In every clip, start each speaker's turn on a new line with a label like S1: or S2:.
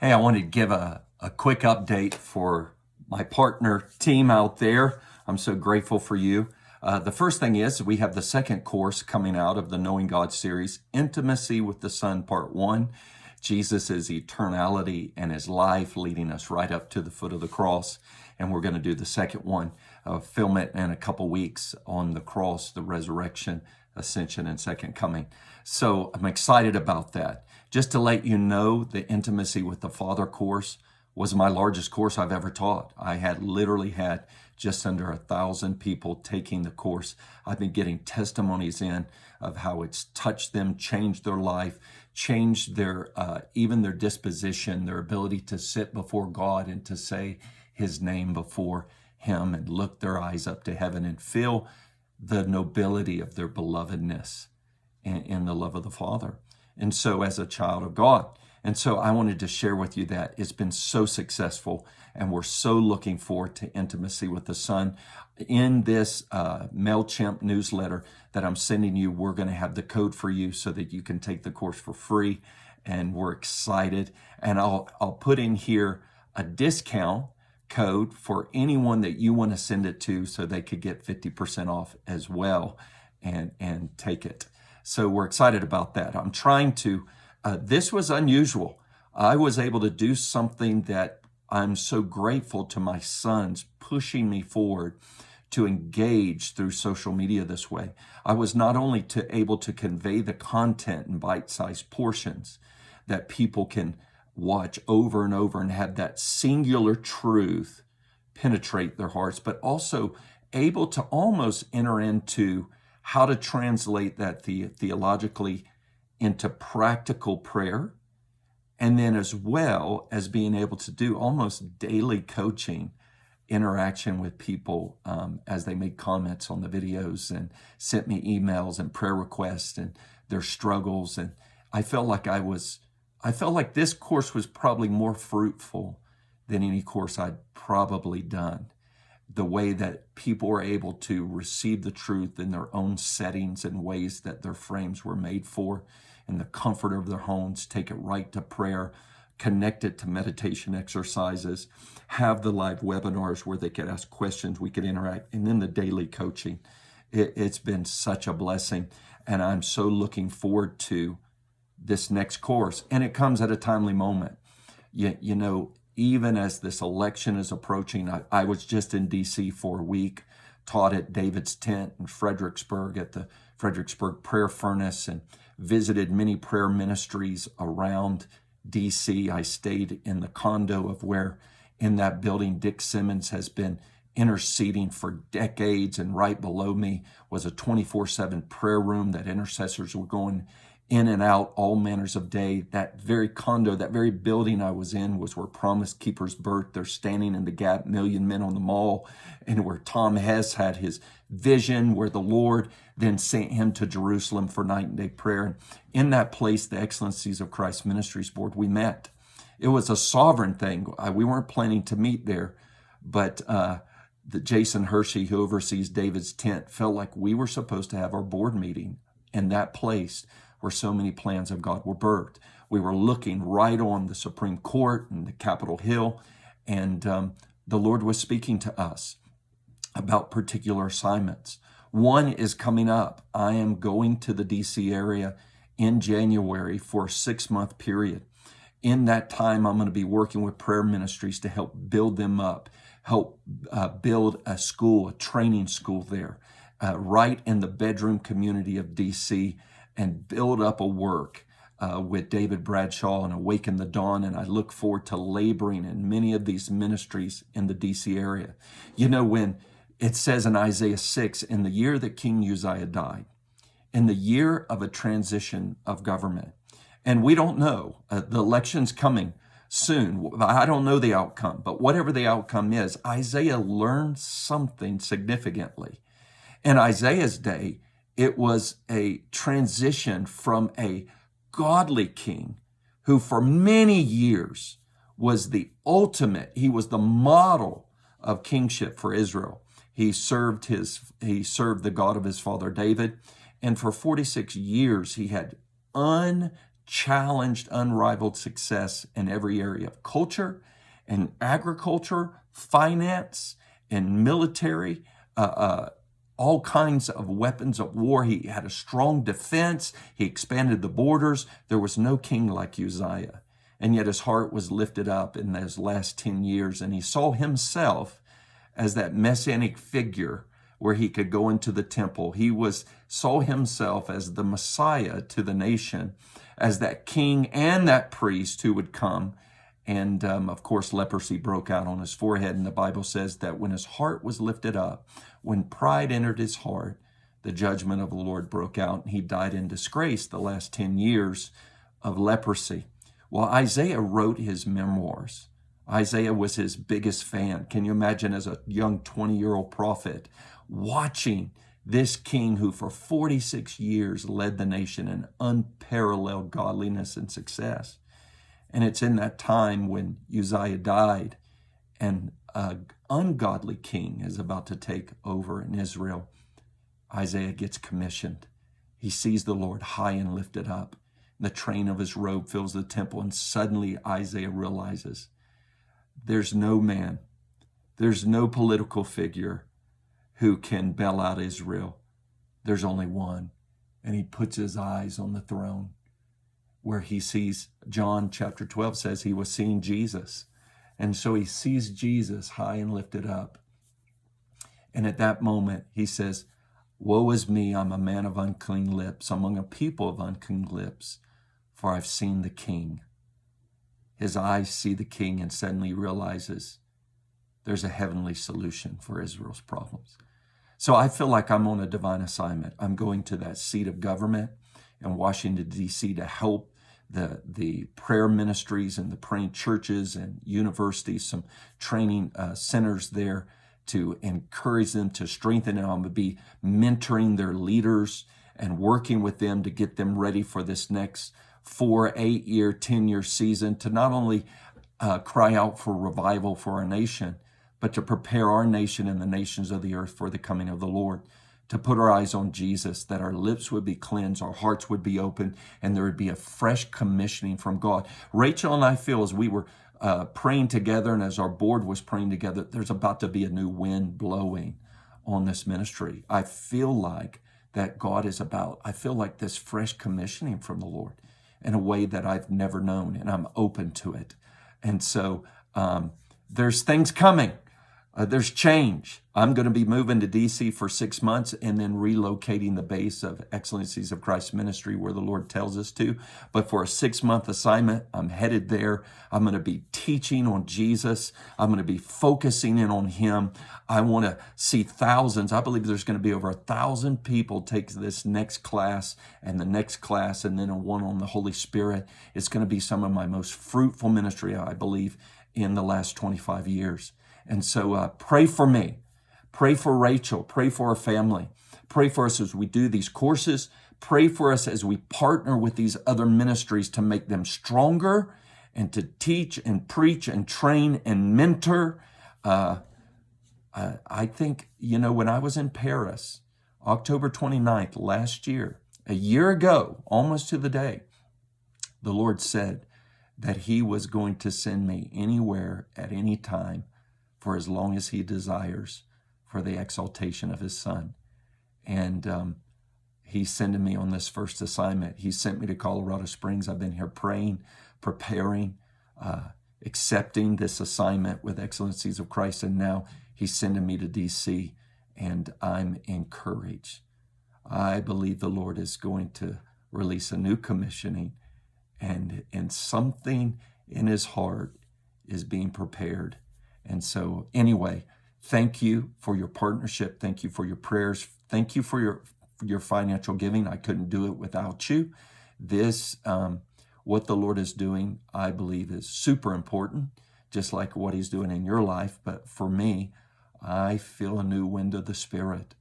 S1: Hey, I wanted to give a quick update for my partner team out there. I'm so grateful for you. The first thing is we have the second course coming out of the Knowing God series, Intimacy with the Son, Part 1. Jesus' eternality and his life leading us right up to the foot of the cross. And we're going to do the second one, film it in a couple weeks on the cross, the resurrection, ascension, and second coming. So I'm excited about that. Just to let you know, the Intimacy with the Father course was my largest course I've ever taught. I had literally had just under 1,000 people taking the course. I've been getting testimonies in of how it's touched them, changed their life, changed their even their disposition, their ability to sit before God and to say his name before him and look their eyes up to heaven and feel the nobility of their belovedness in the love of the Father. And so as a child of God. And so I wanted to share with you that it's been so successful, and we're so looking forward to Intimacy with the Son. In this MailChimp newsletter that I'm sending you, we're going to have the code for you so that you can take the course for free, and we're excited. And I'll put in here a discount code for anyone that you want to send it to so they could get 50% off as well and take it. So we're excited about that. I'm trying to, this was unusual. I was able to do something that I'm so grateful to my sons pushing me forward to engage through social media this way. I was not only able to convey the content in bite-sized portions that people can watch over and over and have that singular truth penetrate their hearts, but also able to almost enter into how to translate that theologically into practical prayer, and then as well as being able to do almost daily coaching interaction with people as they make comments on the videos and sent me emails and prayer requests and their struggles. And I felt like this course was probably more fruitful than any course I'd probably done. The way that people were able to receive the truth in their own settings and ways that their frames were made for, in the comfort of their homes, take it right to prayer, connect it to meditation exercises, have the live webinars where they could ask questions, we could interact, and then the daily coaching. It's been such a blessing, and I'm so looking forward to this next course. And it comes at a timely moment. You know, even as this election is approaching, I was just in D.C. for a week, taught at David's Tent in Fredericksburg at the Fredericksburg Prayer Furnace, and visited many prayer ministries around D.C. I stayed in the condo of where in that building Dick Simmons has been interceding for decades, and right below me was a 24/7 prayer room that intercessors were going in and out all manners of day. That very condo, that very building I was in was where Promise Keepers birthed. They're standing in the gap, Million Men on the Mall, and where Tom Hess had his vision, where the Lord then sent him to Jerusalem for night and day prayer. And in that place, the Excellencies of Christ Ministries Board, we met. It was a sovereign thing. We weren't planning to meet there, but the Jason Hershey, who oversees David's Tent, felt like we were supposed to have our board meeting in that place where so many plans of God were birthed. We were looking right on the Supreme Court and the Capitol Hill, and the Lord was speaking to us about particular assignments. One is coming up. I am going to the D.C. area in January for a 6-month period. In that time, I'm going to be working with prayer ministries to help build them up, help build a school, a training school there, right in the bedroom community of D.C., and build up a work with David Bradshaw and Awaken the Dawn. And I look forward to laboring in many of these ministries in the D.C. area. You know, when it says in Isaiah 6, in the year that King Uzziah died, in the year of a transition of government, and we don't know, the election's coming soon. I don't know the outcome, but whatever the outcome is, Isaiah learned something significantly. In Isaiah's day, it was a transition from a godly king who for many years was the ultimate, he was the model of kingship for Israel. He served the God of his father David, and for 46 years he had challenged unrivaled success in every area of culture and agriculture, finance, and military, all kinds of weapons of war. He had a strong defense. He expanded the borders. There was no king like Uzziah. And yet his heart was lifted up in those last 10 years. And he saw himself as that messianic figure where he could go into the temple. He saw himself as the Messiah to the nation, as that king and that priest who would come. And of course, leprosy broke out on his forehead. And the Bible says that when his heart was lifted up, when pride entered his heart, the judgment of the Lord broke out, and he died in disgrace the last 10 years of leprosy. Well, Isaiah wrote his memoirs. Isaiah was his biggest fan. Can you imagine, as a young 20-year-old prophet, watching this king who for 46 years led the nation in unparalleled godliness and success? And it's in that time when Uzziah died and an ungodly king is about to take over in Israel. Isaiah gets commissioned. He sees the Lord high and lifted up. The train of his robe fills the temple, and suddenly Isaiah realizes there's no man, there's no political figure who can bail out Israel. There's only one. And he puts his eyes on the throne, where he sees, John chapter 12 says he was seeing Jesus. And so he sees Jesus high and lifted up. And at that moment, he says, woe is me, I'm a man of unclean lips, among a people of unclean lips, for I've seen the King. His eyes see the King and suddenly realizes there's a heavenly solution for Israel's problems. So I feel like I'm on a divine assignment. I'm going to that seat of government in Washington, D.C. to help the prayer ministries and the praying churches and universities, some training centers there, to encourage them, to strengthen them. I'm going to be mentoring their leaders and working with them to get them ready for this next 4, 8-year, 10-year season, to not only cry out for revival for our nation, but to prepare our nation and the nations of the earth for the coming of the Lord, to put our eyes on Jesus, that our lips would be cleansed, our hearts would be open, and there would be a fresh commissioning from God. Rachel and I feel, as we were praying together and as our board was praying together, there's about to be a new wind blowing on this ministry. I feel like that God is about, I feel like this fresh commissioning from the Lord in a way that I've never known, and I'm open to it. And so there's things coming. There's change. I'm going to be moving to D.C. for 6 months and then relocating the base of Excellencies of Christ Ministry where the Lord tells us to. But for a 6-month assignment, I'm headed there. I'm going to be teaching on Jesus. I'm going to be focusing in on Him. I want to see thousands. I believe there's going to be over 1,000 people take this next class and the next class, and then a one on the Holy Spirit. It's going to be some of my most fruitful ministry, I believe, in the last 25 years. And so pray for me, pray for Rachel, pray for our family, pray for us as we do these courses, pray for us as we partner with these other ministries to make them stronger and to teach and preach and train and mentor. I think, when I was in Paris, October 29th last year, a year ago, almost to the day, the Lord said that He was going to send me anywhere at any time for as long as He desires, for the exaltation of His Son. And He's sending me on this first assignment. He sent me to Colorado Springs. I've been here praying, preparing, accepting this assignment with Excellencies of Christ, and now He's sending me to D.C., and I'm encouraged. I believe the Lord is going to release a new commissioning, and something in His heart is being prepared. And so anyway, thank you for your partnership. Thank you for your prayers. Thank you for your financial giving. I couldn't do it without you. This, what the Lord is doing, I believe is super important, just like what He's doing in your life. But for me, I feel a new wind of the Spirit.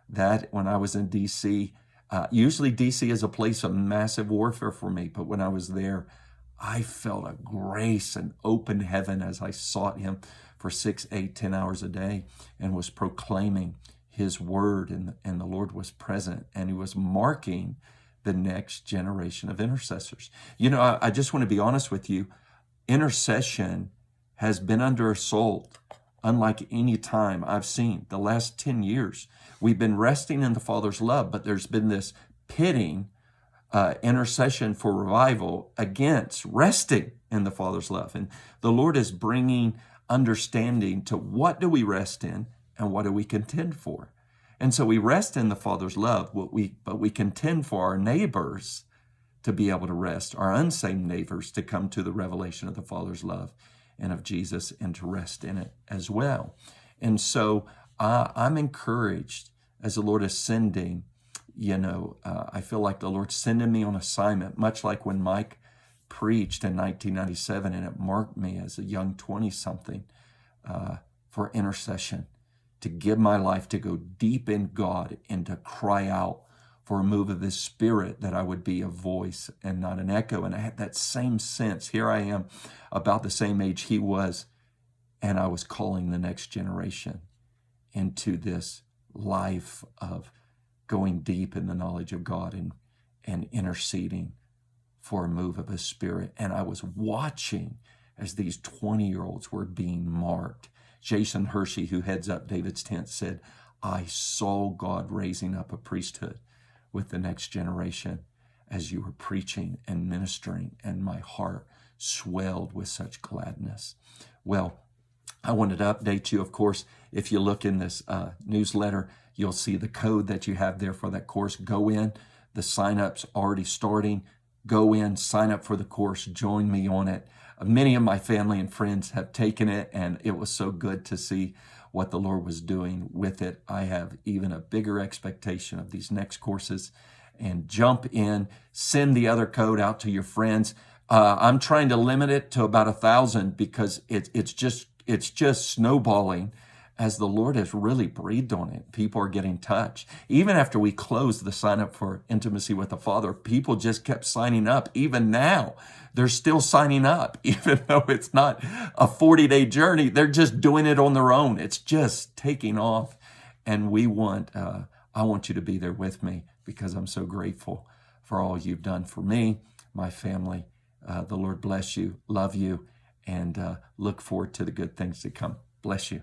S1: That when I was in D.C., usually D.C. is a place of massive warfare for me, but when I was there, I felt a grace and open heaven as I sought Him for 6, 8, 10 hours a day and was proclaiming His word, and the Lord was present, and He was marking the next generation of intercessors. You know, I just want to be honest with you. Intercession has been under assault unlike any time I've seen. The last 10 years, we've been resting in the Father's love, but there's been this pitting intercession for revival against resting in the Father's love. And the Lord is bringing understanding to what do we rest in and what do we contend for. And so we rest in the Father's love, but we contend for our neighbors to be able to rest, our unsaved neighbors to come to the revelation of the Father's love and of Jesus and to rest in it as well. And so I'm encouraged as the Lord is sending, I feel like the Lord's sending me on assignment, much like when Mike preached in 1997, and it marked me as a young 20-something for intercession, to give my life, to go deep in God and to cry out for a move of His Spirit, that I would be a voice and not an echo. And I had that same sense. Here I am, about the same age he was, and I was calling the next generation into this life of going deep in the knowledge of God and interceding for a move of His Spirit. And I was watching as these 20-year-olds were being marked. Jason Hershey, who heads up David's Tent, said, I saw God raising up a priesthood with the next generation as you were preaching and ministering, and my heart swelled with such gladness. Well, I wanted to update you. Of course, if you look in this newsletter, you'll see the code that you have there for that course. Go in. The sign-up's already starting. Go in, sign up for the course, join me on it. Many of my family and friends have taken it, and it was so good to see what the Lord was doing with it. I have even a bigger expectation of these next courses. And jump in, send the other code out to your friends. I'm trying to limit it to about 1,000 because it's just snowballing as the Lord has really breathed on it. People are getting touched. Even after we closed the sign up for Intimacy with the Father, people just kept signing up. Even now, they're still signing up, even though it's not a 40-day journey. They're just doing it on their own. It's just taking off. And I want you to be there with me because I'm so grateful for all you've done for me, my family. The Lord bless you, love you, and look forward to the good things to come. Bless you.